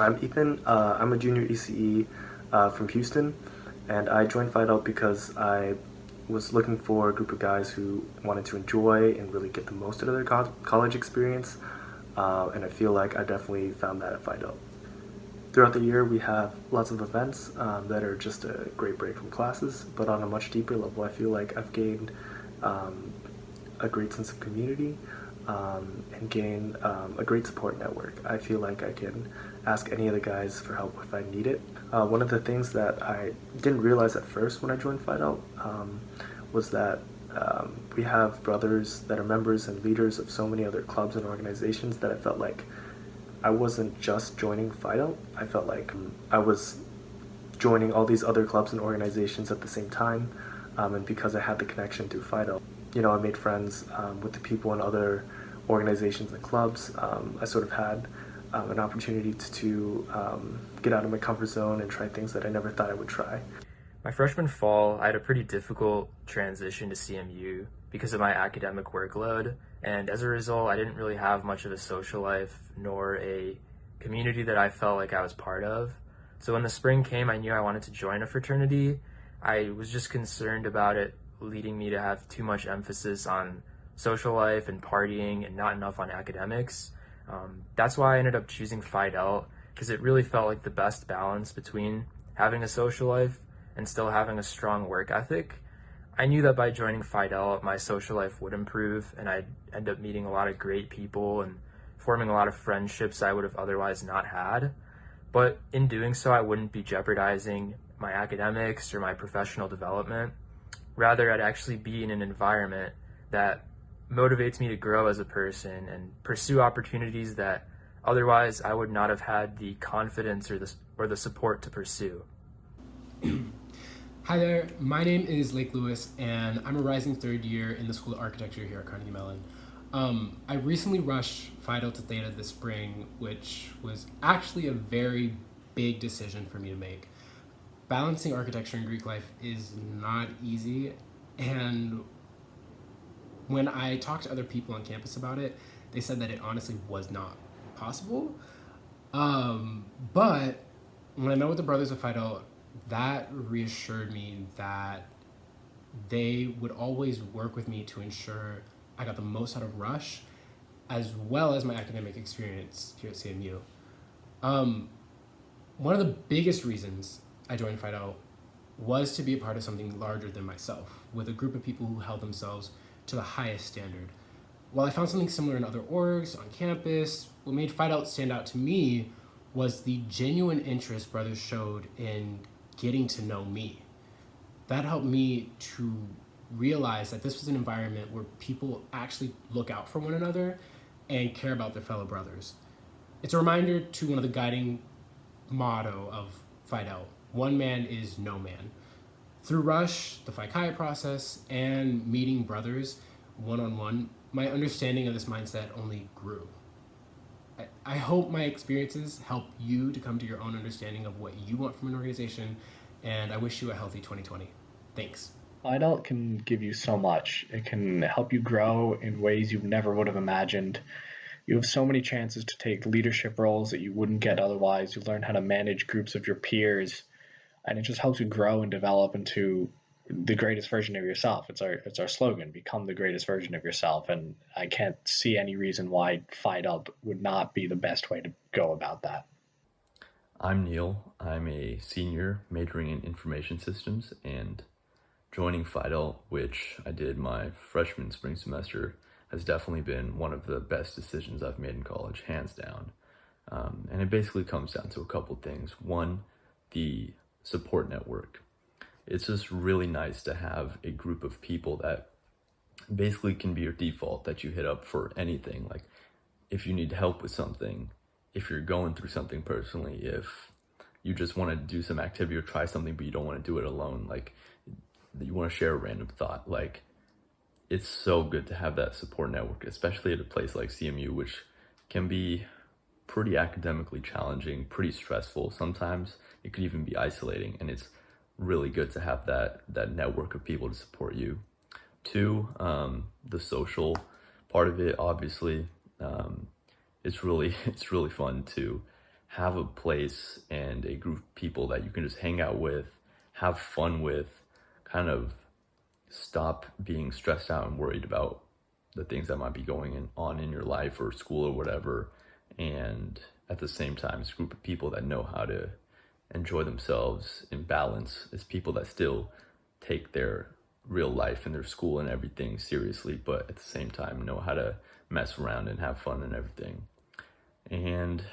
I'm Ethan. I'm a junior ECE from Houston, and I joined Phi Delt because I was looking for a group of guys who wanted to enjoy and really get the most out of their college experience, and I feel like I definitely found that at Phi Delt. Throughout the year, we have lots of events that are just a great break from classes, but on a much deeper level, I feel like I've gained um, a great sense of community and gain a great support network. I feel like I can ask any of the guys for help if I need it. One of the things that I didn't realize at first when I joined Phi Delt was that we have brothers that are members and leaders of so many other clubs and organizations that I felt like I wasn't just joining Phi Delt. I felt like I was joining all these other clubs and organizations at the same time, and because I had the connection through Phi Delt, I made friends with the people in other organizations and clubs. I sort of had an opportunity to get out of my comfort zone and try things that I never thought I would try. My freshman fall, I had a pretty difficult transition to CMU because of my academic workload, and as a result, I didn't really have much of a social life nor a community that I felt like I was part of. So when the spring came, I knew I wanted to join a fraternity. I was just concerned about it leading me to have too much emphasis on social life and partying and not enough on academics. That's why I ended up choosing Phi Delt, because it really felt like the best balance between having a social life and still having a strong work ethic. I knew that by joining Phi Delt, my social life would improve and I'd end up meeting a lot of great people and forming a lot of friendships I would have otherwise not had. But in doing so, I wouldn't be jeopardizing my academics or my professional development. Rather, I'd actually be in an environment that motivates me to grow as a person and pursue opportunities that otherwise I would not have had the confidence or the support to pursue. Hi there, my name is Lake Lewis, and I'm a rising third year in the School of Architecture here at Carnegie Mellon. I recently rushed Phi Delta Theta this spring, which was actually a very big decision for me to make. Balancing architecture and Greek life is not easy, and when I talked to other people on campus about it, they said that it honestly was not possible. But when I met with the brothers of Phi Delta, that reassured me that they would always work with me to ensure I got the most out of Rush, as well as my academic experience here at CMU. One of the biggest reasons I joined Phi Delta was to be a part of something larger than myself, with a group of people who held themselves to the highest standard. While I found something similar in other orgs on campus, what made Phi Delta stand out to me was the genuine interest brothers showed in getting to know me. That helped me to realize that this was an environment where people actually look out for one another and care about their fellow brothers. It's a reminder to one of the guiding motto of Phi Delta: one man is no man. Through Rush, the Phi Chi process, and meeting brothers one-on-one, my understanding of this mindset only grew. I hope my experiences help you to come to your own understanding of what you want from an organization, and I wish you a healthy 2020. Thanks. Phi Delt can give you so much. It can help you grow in ways you never would have imagined. You have so many chances to take leadership roles that you wouldn't get otherwise. You learn how to manage groups of your peers, and it just helps you grow and develop into the greatest version of yourself. It's our slogan: become the greatest version of yourself. And I can't see any reason why Phi Delt would not be the best way to go about that. I'm Neil. I'm a senior majoring in information systems, and joining Phi Delt, which I did my freshman spring semester, has definitely been one of the best decisions I've made in college, hands down. And it basically comes down to a couple things. One, the support network. It's just really nice to have a group of people that basically can be your default, that you hit up for anything. Like if you need help with something, if you're going through something personally, if you just want to do some activity or try something but you don't want to do it alone, like you want to share a random thought, like it's so good to have that support network, especially at a place like CMU, which can be pretty academically challenging, pretty stressful. Sometimes it could even be isolating, and it's really good to have that network of people to support you. Two, the social part of it, obviously, it's really fun to have a place and a group of people that you can just hang out with, have fun with, kind of stop being stressed out and worried about the things that might be on in your life or school or whatever. And at the same time, it's a group of people that know how to enjoy themselves in balance. It's people that still take their real life and their school and everything seriously, but at the same time know how to mess around and have fun and everything. And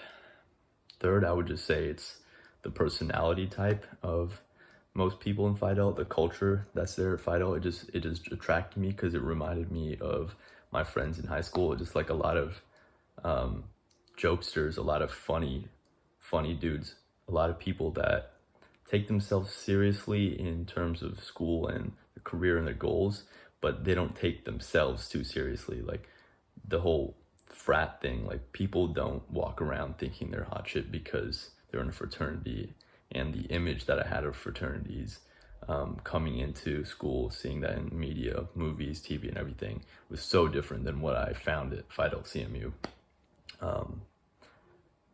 third, I would just say it's the personality type of most people in Phi Delt, the culture that's there at Phi Delt. It just attracted me because it reminded me of my friends in high school. Just like a lot of jokesters, a lot of funny dudes, a lot of people that take themselves seriously in terms of school and their career and their goals, but they don't take themselves too seriously. Like the whole frat thing, like people don't walk around thinking they're hot shit because they're in a fraternity. And the image that I had of fraternities coming into school, seeing that in media, movies, TV, and everything was so different than what I found at Phi Delt CMU.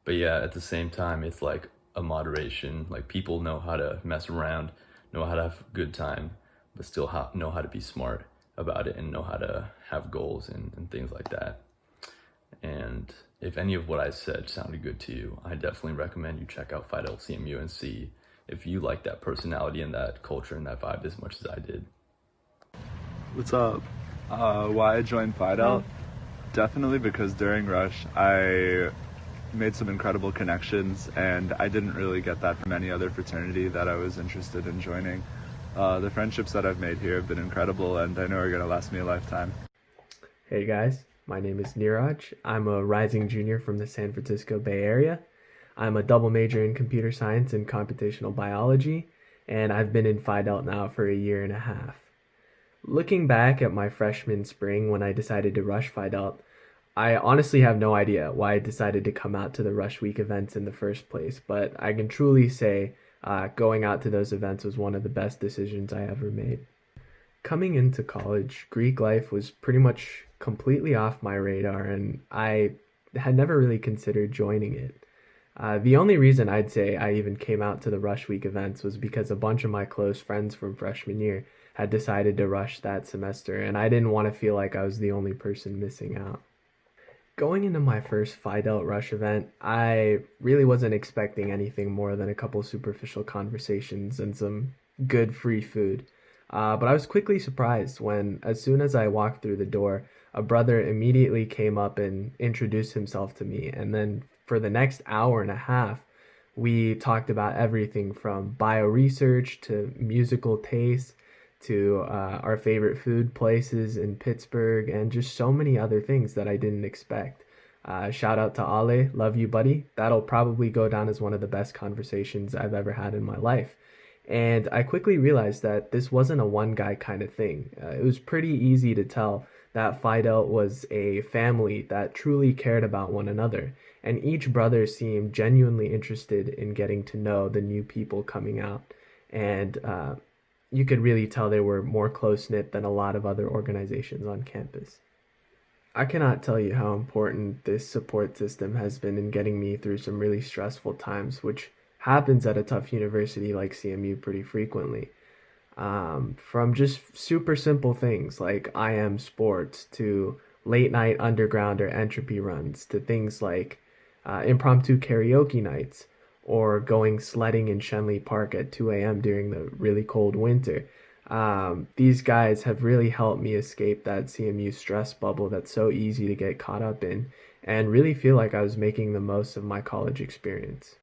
But yeah, at the same time, it's like a moderation. Like people know how to mess around, know how to have a good time, but still know how to be smart about it and know how to have goals and things like that. And if any of what I said sounded good to you, I definitely recommend you check out Phi Delt CMU and see if you like that personality and that culture and that vibe as much as I did. What's up? Why I joined Phi Delt? Definitely because during Rush, I made some incredible connections, and I didn't really get that from any other fraternity that I was interested in joining. The friendships that I've made here have been incredible, and I know are going to last me a lifetime. Hey guys, my name is Niraj. I'm a rising junior from the San Francisco Bay Area. I'm a double major in computer science and computational biology, and I've been in Phi Delt now for a year and a half. Looking back at my freshman spring when I decided to rush Phi Delt, I honestly have no idea why I decided to come out to the Rush Week events in the first place, but I can truly say going out to those events was one of the best decisions I ever made. Coming into college, Greek life was pretty much completely off my radar, and I had never really considered joining it. The only reason I'd say I even came out to the Rush Week events was because a bunch of my close friends from freshman year had decided to rush that semester, and I didn't want to feel like I was the only person missing out. Going into my first Phi Delt Rush event, I really wasn't expecting anything more than a couple superficial conversations and some good free food. But I was quickly surprised when, as soon as I walked through the door, a brother immediately came up and introduced himself to me. And then for the next hour and a half, we talked about everything from bioresearch to musical tastes to our favorite food places in Pittsburgh and just so many other things that I didn't expect. Shout out to Ale, love you, buddy. That'll probably go down as one of the best conversations I've ever had in my life. And I quickly realized that this wasn't a one guy kind of thing. It was pretty easy to tell that Phi Delt was a family that truly cared about one another. And each brother seemed genuinely interested in getting to know the new people coming out. And you could really tell they were more close knit than a lot of other organizations on campus. I cannot tell you how important this support system has been in getting me through some really stressful times, which happens at a tough university like CMU pretty frequently. From just super simple things like IM sports to late night underground or entropy runs to things like impromptu karaoke nights or going sledding in Shenley Park at 2 a.m. during the really cold winter. These guys have really helped me escape that CMU stress bubble that's so easy to get caught up in and really feel like I was making the most of my college experience.